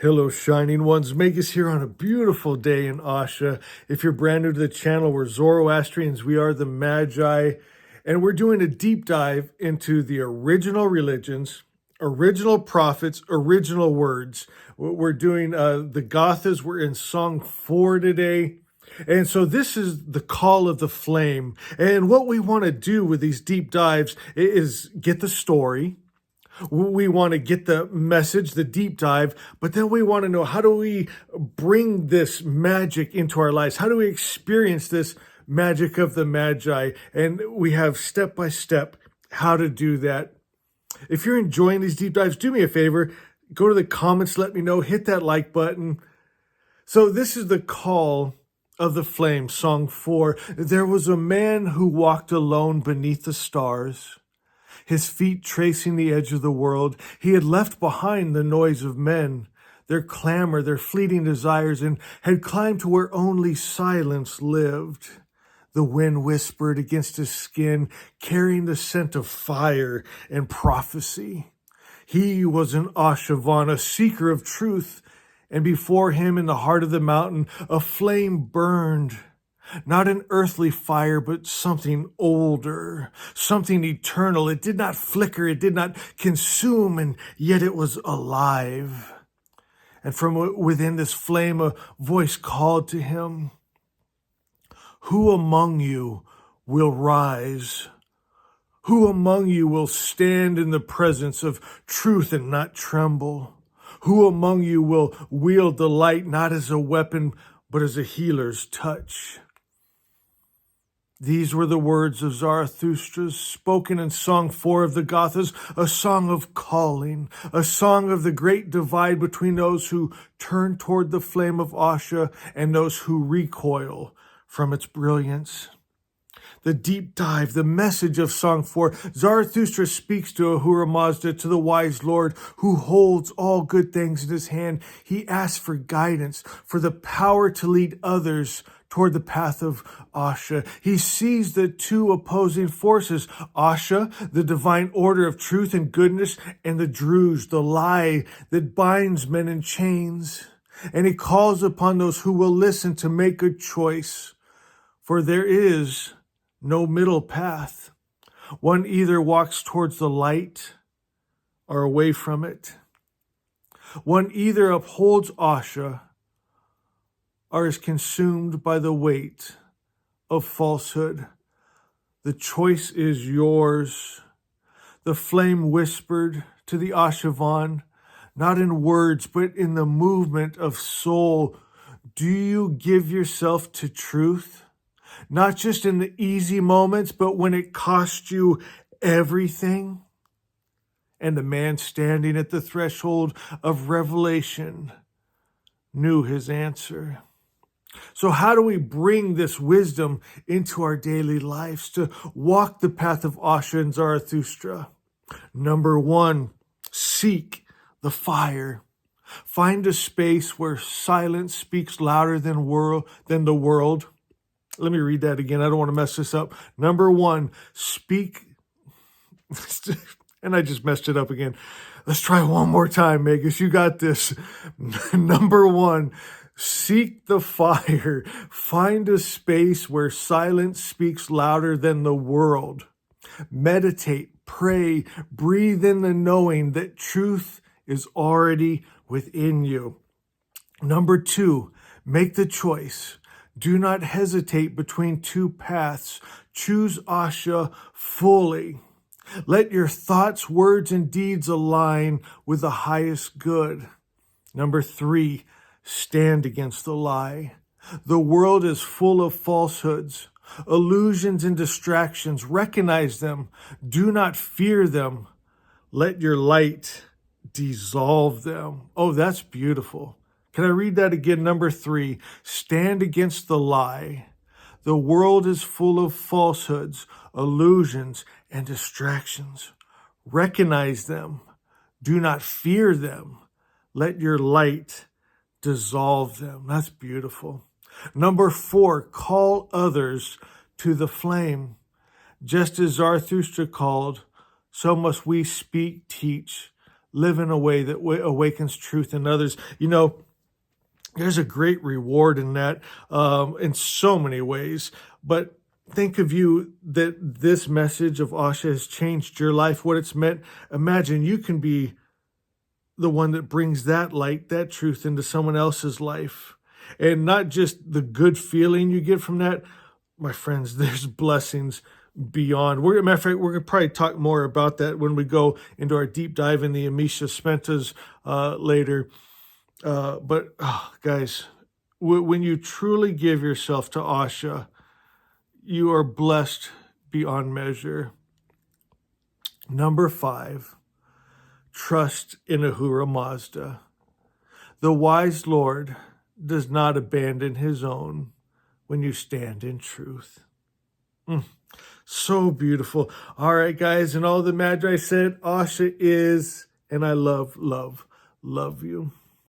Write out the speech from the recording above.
Hello, shining ones. Make us here on a beautiful day in Asha. If you're brand new to the channel, we're Zoroastrians. We are the Magi, and we're doing a deep dive into the original religions, original prophets, original words. We're doing the Gathas. We're in Song 4 today. And so this is the call of the flame. And what we want to do with these deep dives is get the story. We want to get the message, the deep dive, but then we want to know, how do we bring this magic into our lives? How do we experience this magic of the Magi? And we have step by step how to do that. If you're enjoying these deep dives, do me a favor, go to the comments, let me know, hit that like button. So this is the call of the flame, Song 4. There was a man who walked alone beneath the stars, his feet tracing the edge of the world. He had left behind the noise of men, their clamor, their fleeting desires, and had climbed to where only silence lived. The wind whispered against his skin, carrying the scent of fire and prophecy. He was an Ashavan, a seeker of truth, and before him in the heart of the mountain, a flame burned. Not an earthly fire, but something older, something eternal. It did not flicker, it did not consume, and yet it was alive. And from within this flame, a voice called to him, "Who among you will rise? Who among you will stand in the presence of truth and not tremble? Who among you will wield the light not as a weapon, but as a healer's touch?" These were the words of Zarathustra, spoken in Song 4 of the Gathas, a song of calling, a song of the great divide between those who turn toward the flame of Asha and those who recoil from its brilliance. The deep dive, the message of Song 4. Zarathustra speaks to Ahura Mazda, to the wise Lord who holds all good things in his hand. He asks for guidance, for the power to lead others toward the path of Asha. He sees the two opposing forces, Asha, the divine order of truth and goodness, and the Druj, the lie that binds men in chains. And he calls upon those who will listen to make a choice, for there is no middle path. One either walks towards the light or away from it. One either upholds Asha or is consumed by the weight of falsehood. The choice is yours. The flame whispered to the Ashavan, not in words, but in the movement of soul. Do you give yourself to truth? Not just in the easy moments, but when it costs you everything? And the man standing at the threshold of revelation knew his answer. So how do we bring this wisdom into our daily lives to walk the path of Asha and Zarathustra? Number 1, seek the fire. Find a space where silence speaks louder than the world. Let me read that again. I don't want to mess this up. Number 1, speak. And I just messed it up again. Let's try one more time, Megas. You got this. Number 1, seek the fire. Find a space where silence speaks louder than the world. Meditate, pray, breathe in the knowing that truth is already within you. Number 2, make the choice. Do not hesitate between two paths. Choose Asha fully. Let your thoughts, words, and deeds align with the highest good. Number 3, stand against the lie. The world is full of falsehoods, illusions, and distractions. Recognize them. Do not fear them. Let your light dissolve them. Oh, that's beautiful. Can I read that again? Number 3, stand against the lie. The world is full of falsehoods, illusions, and distractions. Recognize them. Do not fear them. Let your light dissolve them. That's beautiful. Number 4, call others to the flame. Just as Zarathustra called, so must we speak, teach Live in a way that awakens truth in others. You know, there's a great reward in that, in so many ways. But think of you that this message of Asha has changed your life, what it's meant. Imagine you can be the one that brings that light, that truth into someone else's life. And not just the good feeling you get from that, my friends, there's blessings beyond. Matter of fact, we're going to probably talk more about that when we go into our deep dive in the Amisha Spentas later. But guys, when you truly give yourself to Asha, you are blessed beyond measure. Number 5, trust in Ahura Mazda. The wise Lord does not abandon his own when you stand in truth. So beautiful. All right, guys, and all the Magi said, Asha is, and I love you.